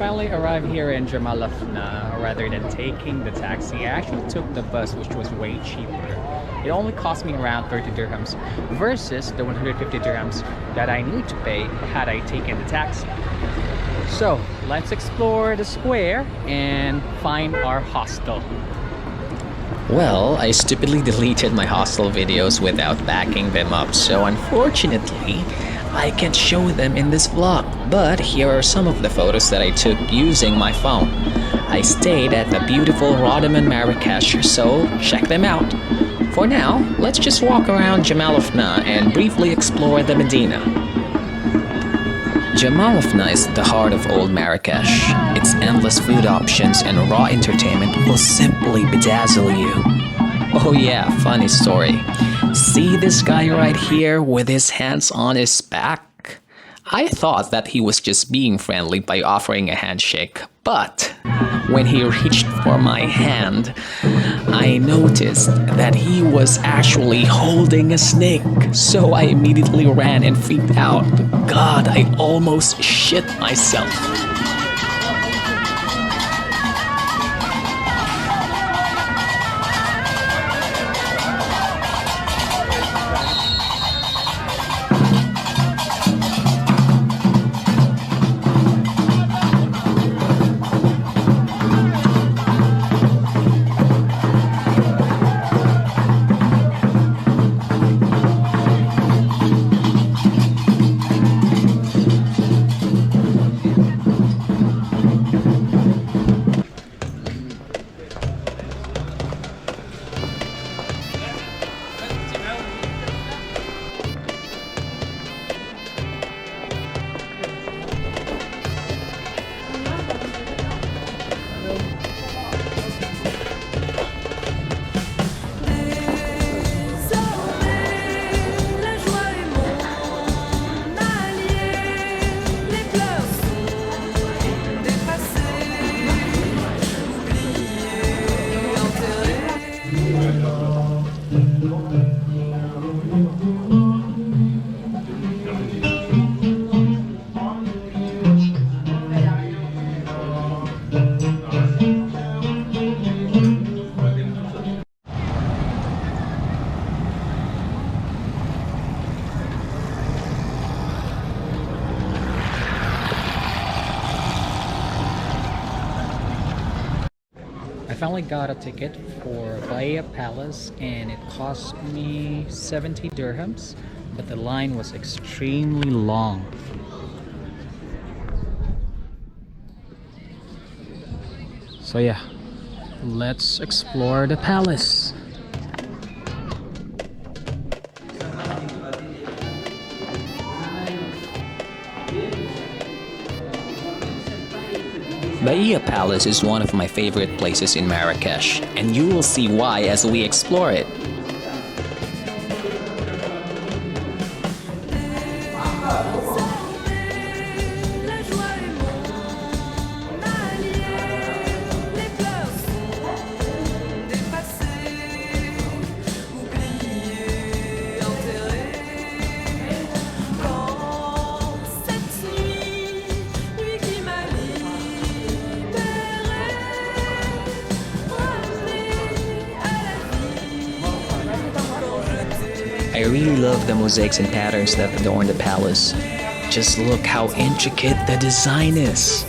finally arrived here in Jemaa Elfnaa. Rather than taking the taxi, I actually took the bus, which was way cheaper. It only cost me around 30 dirhams versus the 150 dirhams that I need to pay had I taken the taxi. So let's explore the square and find our hostel. Well, I stupidly deleted my hostel videos without backing them up, so unfortunately, I can't show them in this vlog. But here are some of the photos that I took using my phone. I stayed at the beautiful Rodamon Marrakech, so check them out. For now, let's just walk around Jemaa Elfnaa and briefly explore the Medina. Jemaa Elfnaa is the heart of old Marrakech. Its endless food options and raw entertainment will simply bedazzle you. Oh yeah, funny story. See this guy right here with his hands on his back? I thought that he was just being friendly by offering a handshake, but when he reached for my hand, I noticed that he was actually holding a snake. So I immediately ran and freaked out. God, I almost shit myself. I finally got a ticket for Bahia Palace and it cost me 70 dirhams, but the line was extremely long. So yeah, let's explore the palace. Bahia Palace is one of my favorite places in Marrakech, and you will see why as we explore it. I really love the mosaics and patterns that adorn the palace. Just look how intricate the design is.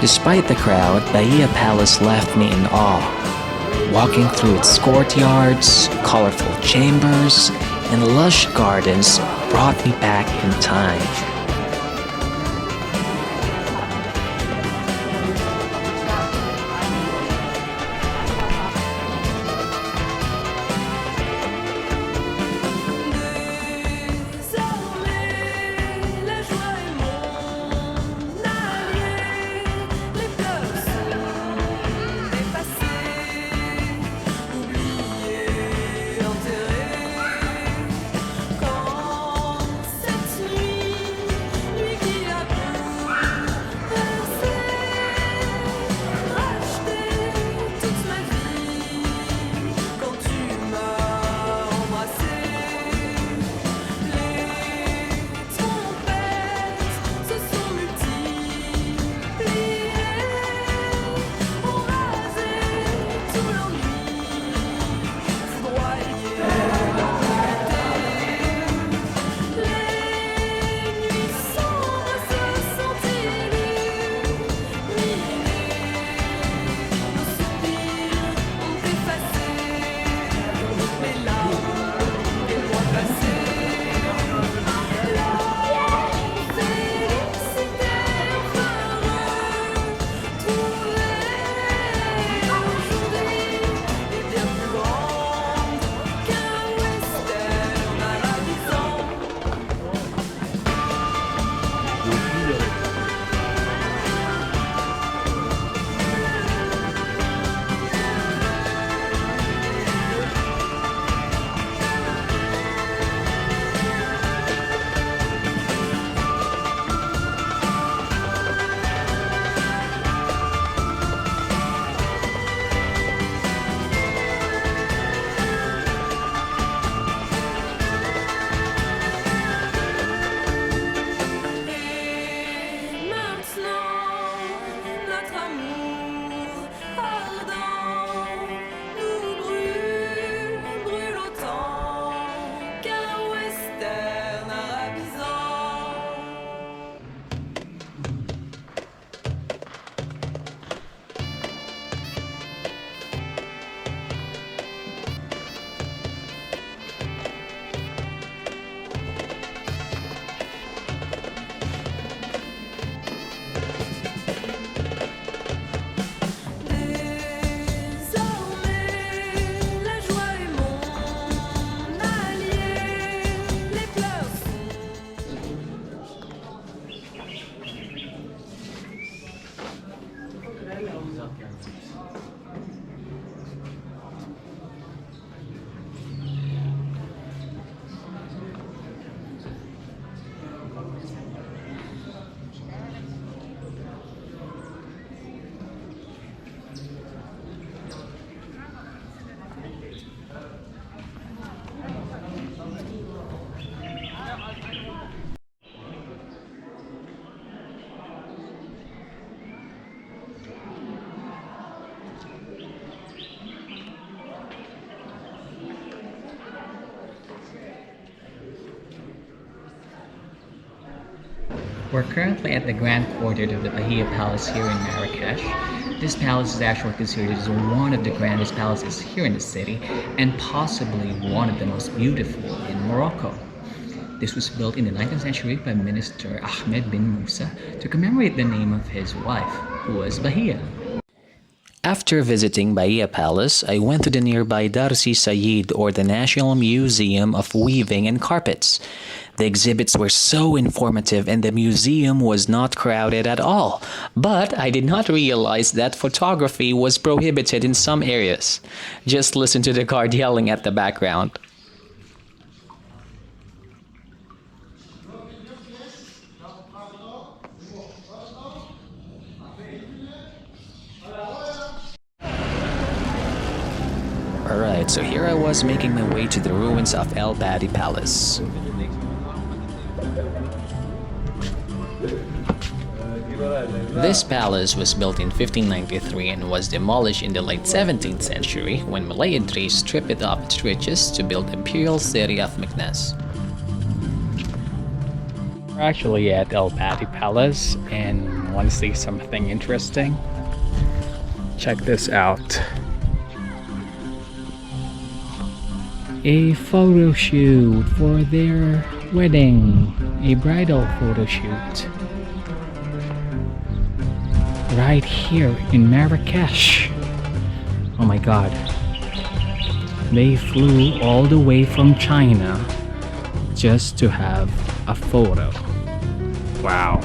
Despite the crowd, Bahia Palace left me in awe. Walking through its courtyards, colorful chambers, and lush gardens brought me back in time. We're currently at the Grand Quarter of the Bahia Palace here in Marrakech. This palace is actually considered as one of the grandest palaces here in the city and possibly one of the most beautiful in Morocco. This was built in the 19th century by Minister Ahmed bin Musa to commemorate the name of his wife, who was Bahia. After visiting Bahia Palace, I went to the nearby Darsi Said, or the National Museum of Weaving and Carpets. The exhibits were so informative and the museum was not crowded at all. But I did not realize that photography was prohibited in some areas. Just listen to the guard yelling at the background. Alright, so here I was making my way to the ruins of El Badi Palace. This palace was built in 1593 and was demolished in the late 17th century when Malay Idris stripped it of its riches to build the imperial city of Meknes. We're actually at El Badi Palace and want to see something interesting? Check this out. A photo shoot for their wedding, a bridal photo shoot. Right here in Marrakech. Oh my god. They flew all the way from China just to have a photo. Wow.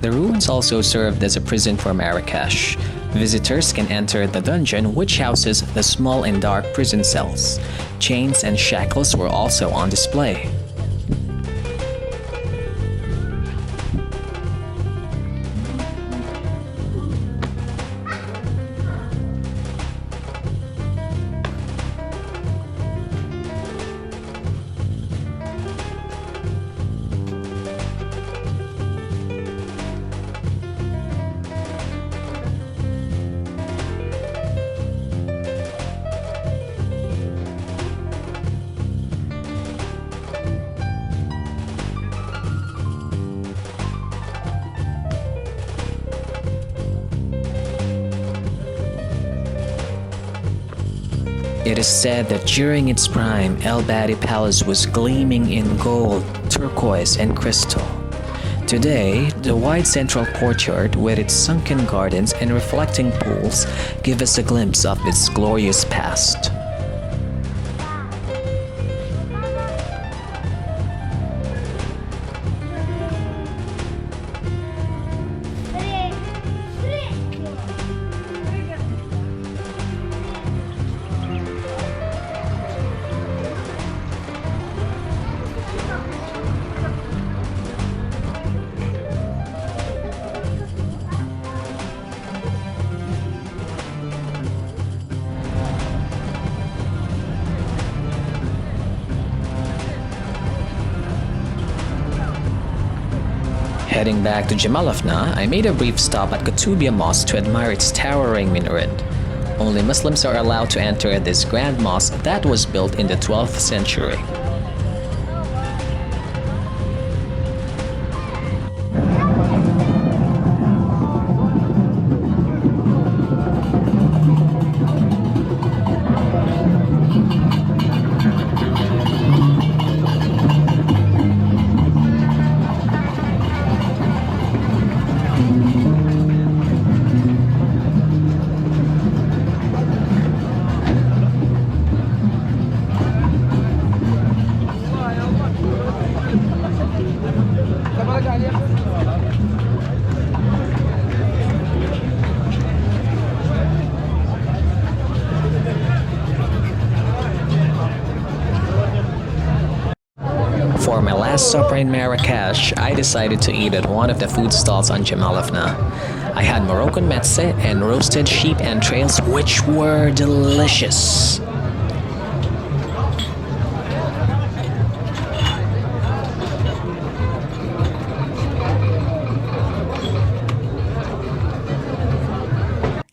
The ruins also served as a prison for Marrakech. Visitors can enter the dungeon, which houses the small and dark prison cells. Chains and shackles were also on display. It is said that during its prime, El Badi Palace was gleaming in gold, turquoise, and crystal. Today, the wide central courtyard with its sunken gardens and reflecting pools give us a glimpse of its glorious past. Heading back to Jemaa Elfnaa, I made a brief stop at Qutubiyya Mosque to admire its towering minaret. Only Muslims are allowed to enter this grand mosque that was built in the 12th century. For my last supper in Marrakech, I decided to eat at one of the food stalls on Jemaa Elfnaa. I had Moroccan metse and roasted sheep entrails, which were delicious.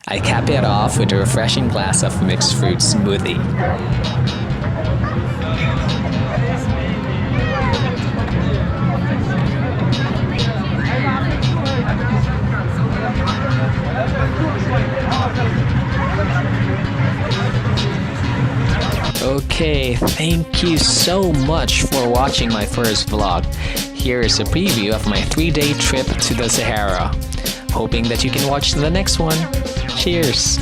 I cap it off with a refreshing glass of mixed fruit smoothie. Okay, thank you so much for watching my first vlog. Here is a preview of my 3-day trip to the Sahara. Hoping that you can watch the next one. Cheers!